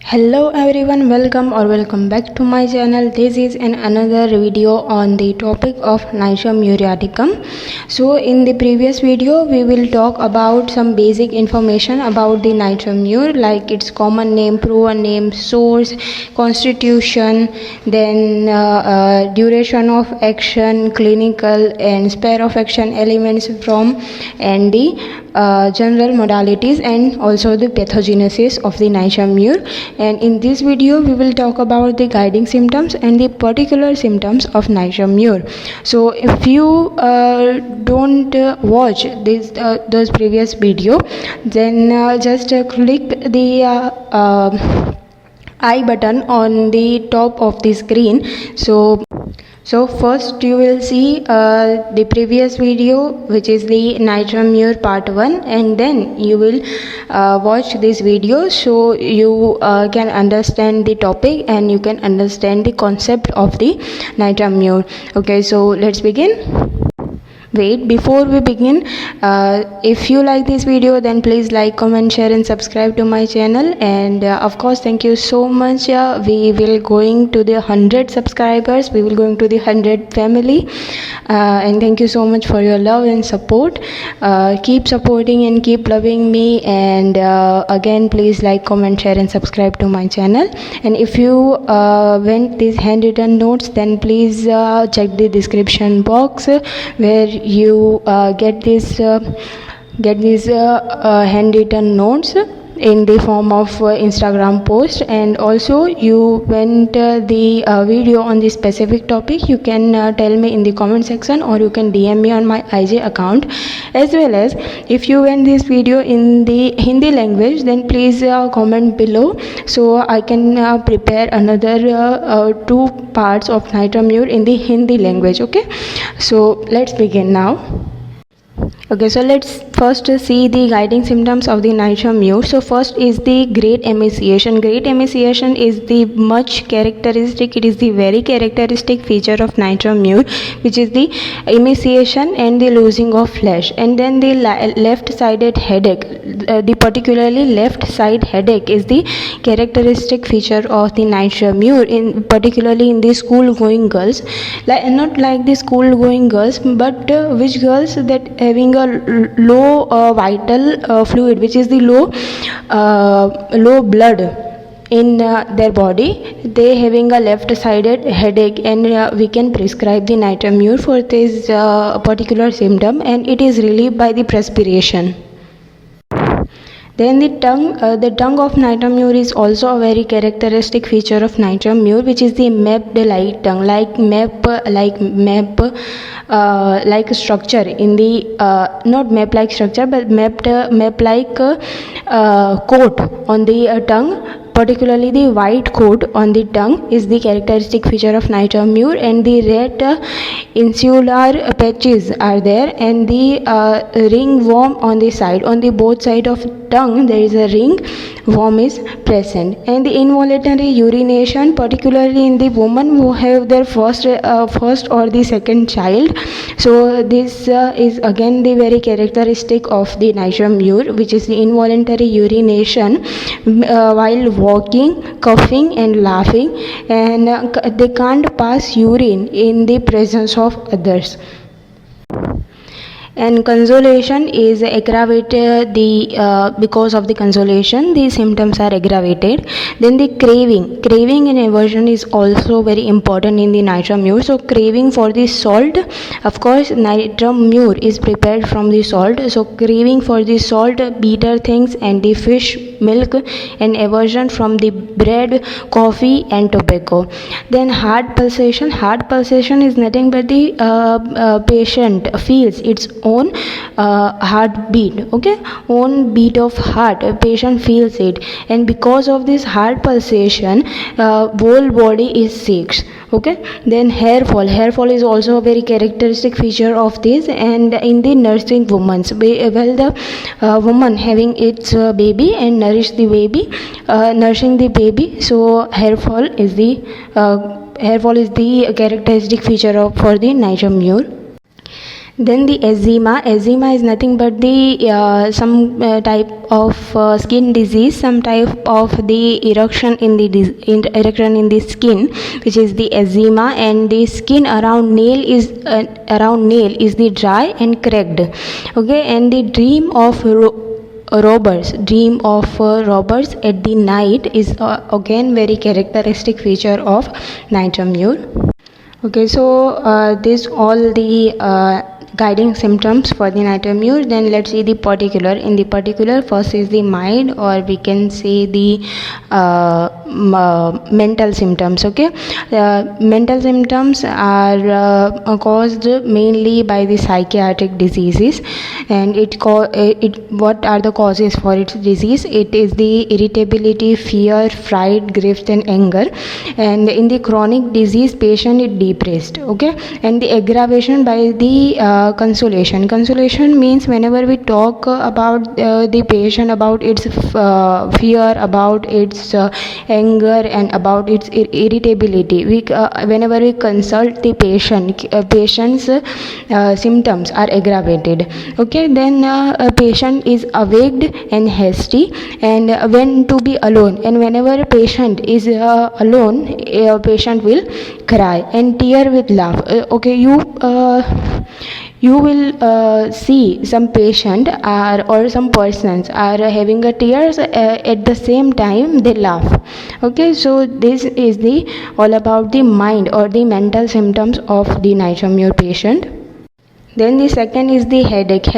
Hello everyone, welcome back to my channel. This is another video on the topic of NATRUM MURIATICUM. So in the previous video we will talk about some basic information about the NATRUM mur, like its common name, proven name, source, constitution, then duration of action, clinical and sphere of action elements from, and the general modalities and also the pathogenesis of the NATRUM mur. And in this video we will talk about the guiding symptoms and the particular symptoms of NATRUM mur. So if you don't watch those previous video, then just click the I button on the top of the screen. So first you will see the previous video, which is the NATRUM mur part 1, and then you will watch this video so you can understand the topic and you can understand the concept of the NATRUM mur. Okay, so let's begin. Wait, before we begin, if you like this video, then please like, comment, share and subscribe to my channel. And of course, thank you so much. We will going to the 100 subscribers. We will going to the 100 family. And thank you so much for your love and support. Keep supporting and keep loving me. And again, please like, comment, share and subscribe to my channel. And if you want these handwritten notes, then please check the description box where you get these handwritten notes in the form of Instagram post. And also you want the video on this specific topic, you can tell me in the comment section, or you can DM me on my IG account. As well as if you want this video in the Hindi language, then please comment below so I can prepare another 2 parts of NATRUM mur in the Hindi language. Okay, so let's begin now. Okay, so let's first see the guiding symptoms of the NATRUM mur. So first is the great emaciation. Great emaciation is the much characteristic, it is the very characteristic feature of NATRUM mur, which is the emaciation and the losing of flesh. And then the left-sided headache, the particularly left side headache is the characteristic feature of the NATRUM mur, particularly in the school-going girls. Not like the school-going girls, but which girls that having a low vital fluid, which is the low blood in their body, they having a left-sided headache, and we can prescribe the NATRUM mur for this particular symptom, and it is relieved by the perspiration. Then the tongue of NATRUM mur is also a very characteristic feature of NATRUM mur, which is the mapped-like tongue, like map-like structure in the not map-like structure, but map-like coat on the tongue. Particularly the white coat on the tongue is the characteristic feature of NATRUM mur, and the red insular patches are there, and the ringworm on the side, on the both side of tongue there is a ringworm is present. And the involuntary urination, particularly in the women who have their first or the second child. So this is again the very characteristic of the NATRUM mur, which is the involuntary urination while walking, coughing and laughing, and they can't pass urine in the presence of others. And consolation is aggravated, because of the consolation the symptoms are aggravated. Then the craving and aversion is also very important in the NATRUM mur. So craving for the salt, of course NATRUM mur is prepared from the salt, so craving for the salt, bitter things and the fish, milk, and aversion from the bread, coffee and tobacco. Then heart pulsation is nothing but the patient feels its own heartbeat. Okay, own beat of heart, a patient feels it, and because of this heart pulsation whole body is shakes. Okay, then hair fall is also a very characteristic feature of this. And in the nursing women, the woman having its baby and nursing the baby, so hair fall is the characteristic feature for the NATRUM mur. Then the eczema is nothing but the some type of skin disease, some type of the eruption in the eruption in the skin, which is the eczema, and the skin around nail is the dry and cracked. Okay, and the dream of robbers at the night is again very characteristic feature of NATRUM mur. Okay, so this all the guiding symptoms for the NATRUM mur. Then let's see the particular. In the particular, first is the mild, or we can say the mental symptoms. Okay, mental symptoms are caused mainly by the psychiatric diseases, and what are the causes for its disease? It is the irritability, fear, fright, grief, and anger. And in the chronic disease, patient is depressed. Okay, and the aggravation by the consolation means whenever we talk about the patient, about its fear, about its anger, and about its irritability, whenever we consult the patient's symptoms are aggravated. Okay, then a patient is awaked and hasty, and when to be alone, and whenever a patient is alone, a patient will cry and tear with laugh. Okay, you will see some patient or some persons are having a tears, at the same time they laugh. Okay, so this is the all about the mind or the mental symptoms of the NATRUM mur patient. Then the second is the headache,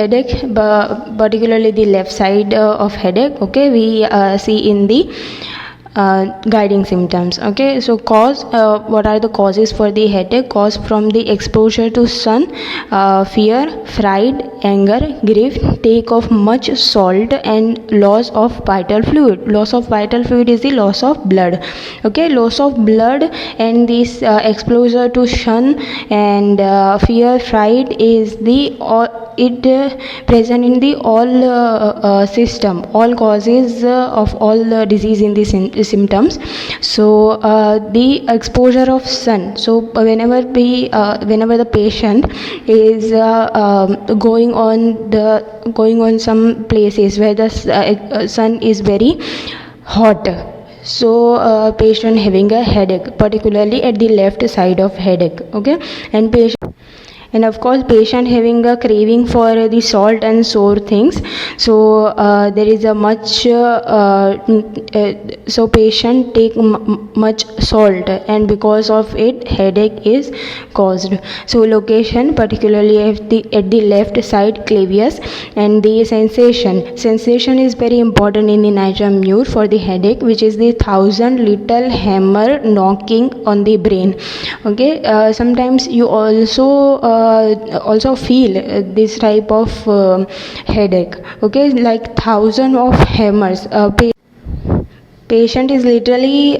particularly the left side of headache. Okay, we see in the guiding symptoms. Okay, so what are the causes for the headache? Cause from the exposure to sun, fear, fright, anger, grief, take of much salt, and loss of vital fluid. Loss of vital fluid is the loss of blood. Okay, loss of blood and this exposure to sun and fear, fright is the present in the all system, all causes of all disease in the symptoms. So the exposure of sun, so whenever the patient is going on some places where the sun is very hot, so patient having a headache, particularly at the left side of headache. Okay, and of course patient having a craving for the salt and sour things, so there is a much so patient take much salt, and because of it headache is caused. So location, particularly at the left side clavius, and the sensation is very important in the NATRUM mur for the headache, which is the 1,000 little hammer knocking on the brain. Okay, sometimes you also feel this type of headache. Okay, like 1,000 of hammers. Patient is literally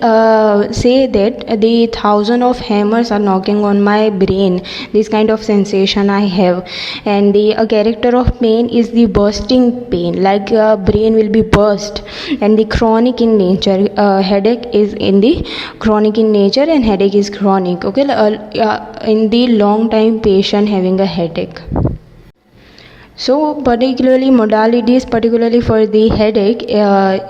say that the 1,000 of hammers are knocking on my brain. This kind of sensation I have. And the character of pain is the bursting pain, like brain will be burst. And the chronic in nature, headache is in the chronic in nature, and headache is chronic. Okay, in the long time patient having a headache. So particularly modalities, particularly for the headache,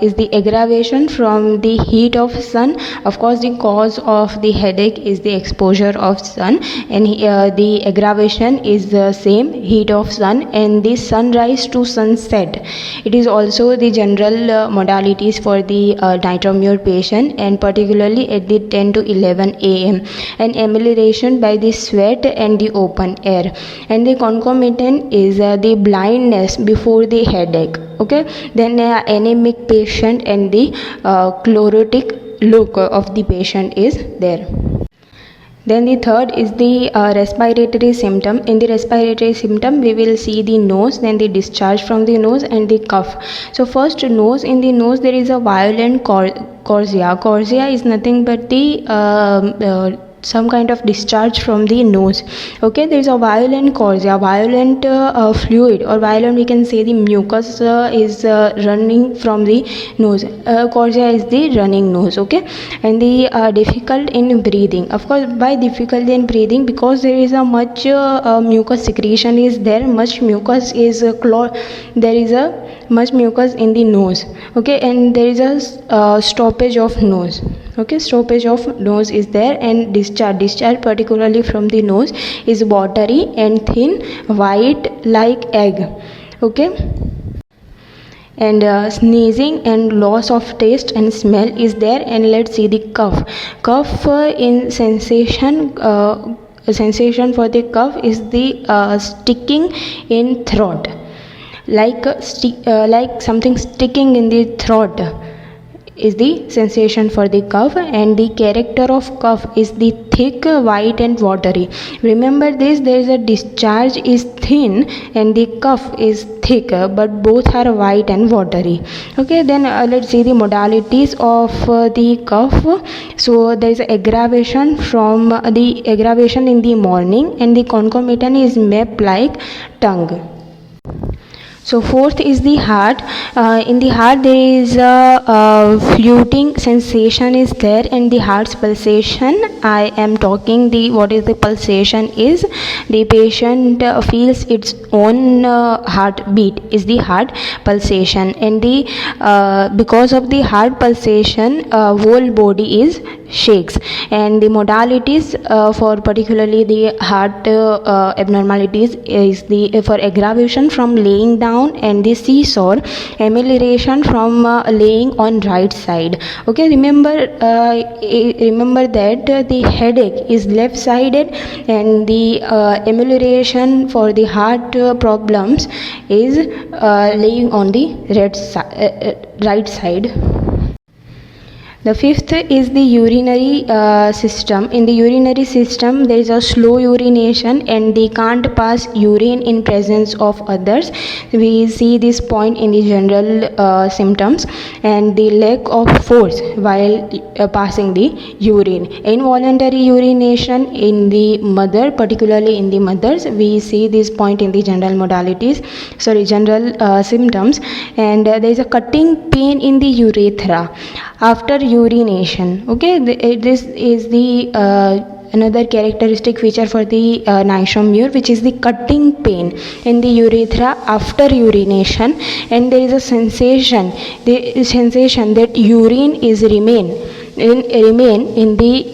is the aggravation from the heat of sun. Of course, the cause of the headache is the exposure of sun, and the aggravation is the same, heat of sun, and the sunrise to sunset. It is also the general modalities for the NATRUM mur patient, and particularly at the 10 to 11 a.m. and amelioration by the sweat and the open air, and the concomitant is the blindness before the headache. Okay, then anemic patient, and the chlorotic look of the patient is there. Then the third is the respiratory symptom. In the respiratory symptom, we will see the nose, then the discharge from the nose, and the cough. So first, nose. In the nose there is a violent chorea. Chorea is nothing but the some kind of discharge from the nose. Okay, there is a violent corsia, violent fluid, or violent, we can say the mucus is running from the nose. Corsia is the running nose. Okay, and the difficult in breathing. Of course, by difficult in breathing, because there is a much mucus secretion is there, much mucus is there is a much mucus in the nose. Okay, and there is a stoppage of nose. Okay, stoppage of nose is there, and discharge particularly from the nose is watery and thin, white like egg. Okay, and sneezing and loss of taste and smell is there. And let's see the cough in sensation. Sensation for the cough is the sticking in throat, like something sticking in the throat is the sensation for the cough. And the character of cough is the thick, white and watery. Remember this, there is a discharge is thin and the cough is thick, but both are white and watery. Okay, then let's see the modalities of the cough. So there is aggravation from the aggravation in the morning, and the concomitant is map like tongue. So fourth is the heart. In the heart there is a fluting sensation is there, and the heart's pulsation. I am talking the what is the pulsation is. The patient feels its own heartbeat is the heart pulsation, and the because of the heart pulsation whole body is shakes. And the modalities for particularly the heart abnormalities is the for aggravation from laying down, and the seesaw, amelioration from laying on right side. Okay, remember that the headache is left sided, and the amelioration for the heart problems is laying on the right side. The fifth is the urinary system. In the urinary system, there is a slow urination, and they can't pass urine in presence of others. We see this point in the general symptoms, and the lack of force while passing the urine. Involuntary urination in the mother, particularly in the mothers, we see this point in the general symptoms. And there is a cutting pain in the urethra after urination. Okay, this is the another characteristic feature for the NATRUM MUR, which is the cutting pain in the urethra after urination. And there is a sensation that urine is remain in the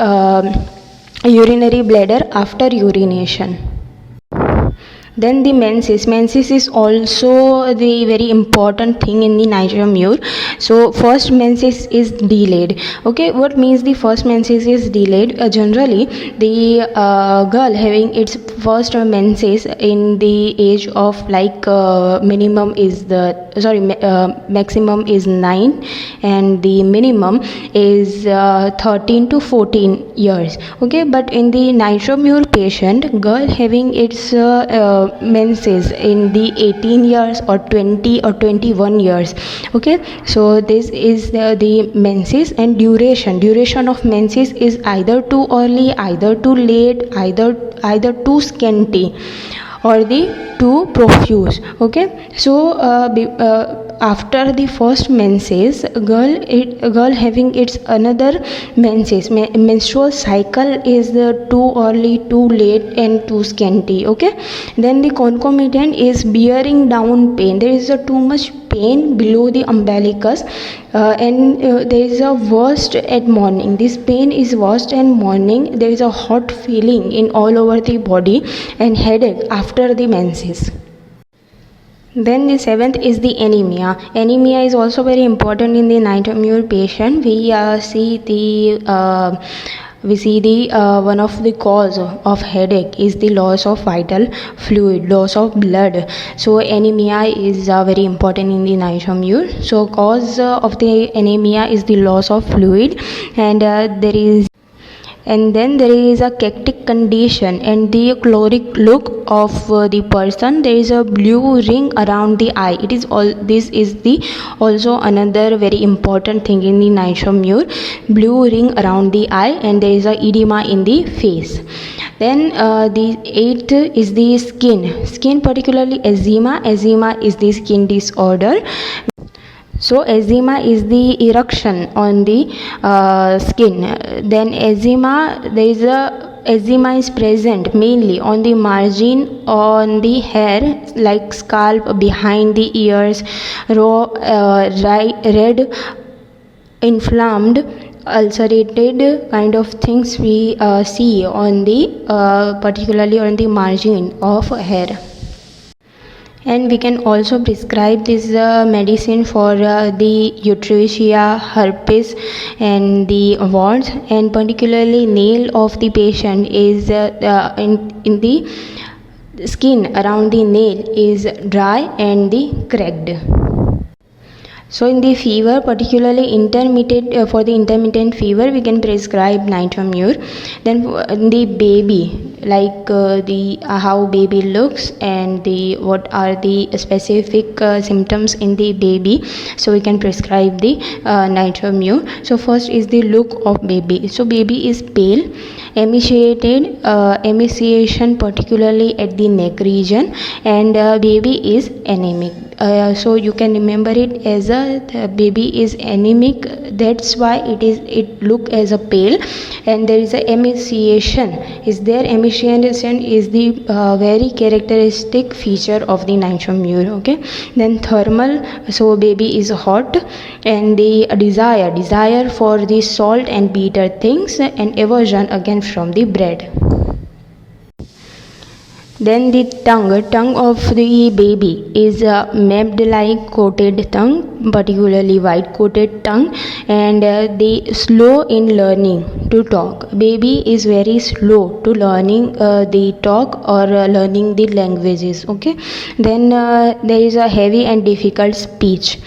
urinary bladder after urination. Then the menses. Menses is also the very important thing in the NATRUM MUR. So first menses is delayed. Okay, what means the first menses is delayed? Generally, the girl having its first menses in the age of maximum is 9, and the minimum is 13 to 14 years. Okay, but in the NATRUM MUR patient, girl having its menses in the 18 years or 20 or 21 years. Okay, so this is the menses. And duration of menses is either too early, either too late, either too scanty, or the too profuse. Okay, so after the first menses, girl having its another menses, menstrual cycle is too early, too late and too scanty. Okay, then the concomitant is bearing down pain. There is too much pain below the umbilicus, and there is a worst at morning. This pain is worst at morning. There is a hot feeling in all over the body and headache after the menses. Then the seventh is the anemia. Anemia is also very important in the NATRUM MUR patient. We see the one of the cause of headache is the loss of vital fluid, loss of blood. So anemia is very important in the NATRUM MUR. So cause of the anemia is the loss of fluid, and there is And then there is a cactic condition and the chloric look of the person. There is a blue ring around the eye. This is the also another very important thing in the NATRUM mur, blue ring around the eye, and there is a edema in the face. Then the 8th is the skin, particularly eczema. Eczema is the skin disorder. So eczema is the eruption on the skin. Then eczema is present mainly on the margin, on the hair, like scalp, behind the ears, red, inflamed, ulcerated kind of things we see on the particularly on the margin of hair. And we can also prescribe this medicine for the urticaria, herpes, and the warts, and particularly nail of the patient is in the skin around the nail is dry and the cracked. So in the fever, particularly intermittent, for the intermittent fever, we can prescribe NATRUM mur. Then the baby, like how baby looks and what are the specific symptoms in the baby, so we can prescribe the NATRUM mur. So first is the look of baby. So baby is pale, emaciated, emaciation particularly at the neck region, and baby is anemic. So you can remember it as the baby is anemic, that's why it look as a pale, and there is a emaciation is there. Emaciation is the very characteristic feature of the NATRUM mur. Okay, then thermal, so baby is hot, and the desire for the salt and bitter things, and aversion again from the bread. Then the tongue of the baby is mapped-like coated tongue, particularly white coated tongue, and they slow in learning to talk. Baby is very slow to learning the talk or learning the languages. Okay, then there is a heavy and difficult speech,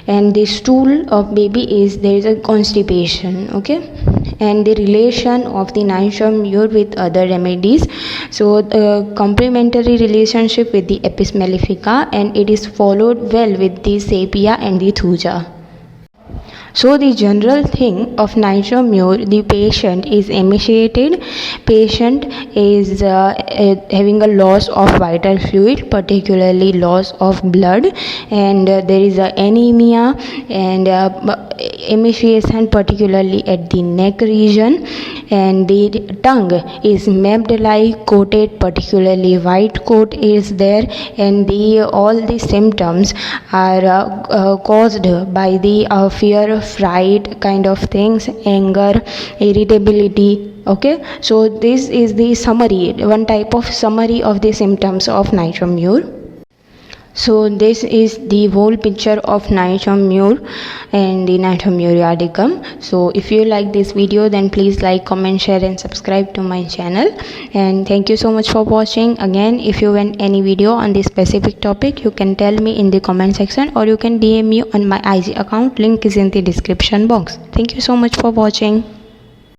and the stool of baby is there is a constipation. Okay, and the relation of the NATRUM mur with other remedies, so complementary relationship with the Apis mellifica, and it is followed well with the Sepia and the Thuja. So the general thing of NATRUM mur, the patient is emaciated, patient is having a loss of vital fluid, particularly loss of blood, and there is a anemia and emaciation particularly at the neck region, and the tongue is mapped-like coated, particularly white coat is there, and all the symptoms are caused by the fear, fright kind of things, anger, irritability. Okay, so this is the summary, one type of summary of the symptoms of NATRUM mur. So this is the whole picture of NATRUM mur and the NATRUM muriaticum. So if you like this video, then please like, comment, share and subscribe to my channel. And thank you so much for watching. Again, if you want any video on this specific topic, you can tell me in the comment section, or you can DM me on my IG account. Link is in the description box. Thank you so much for watching.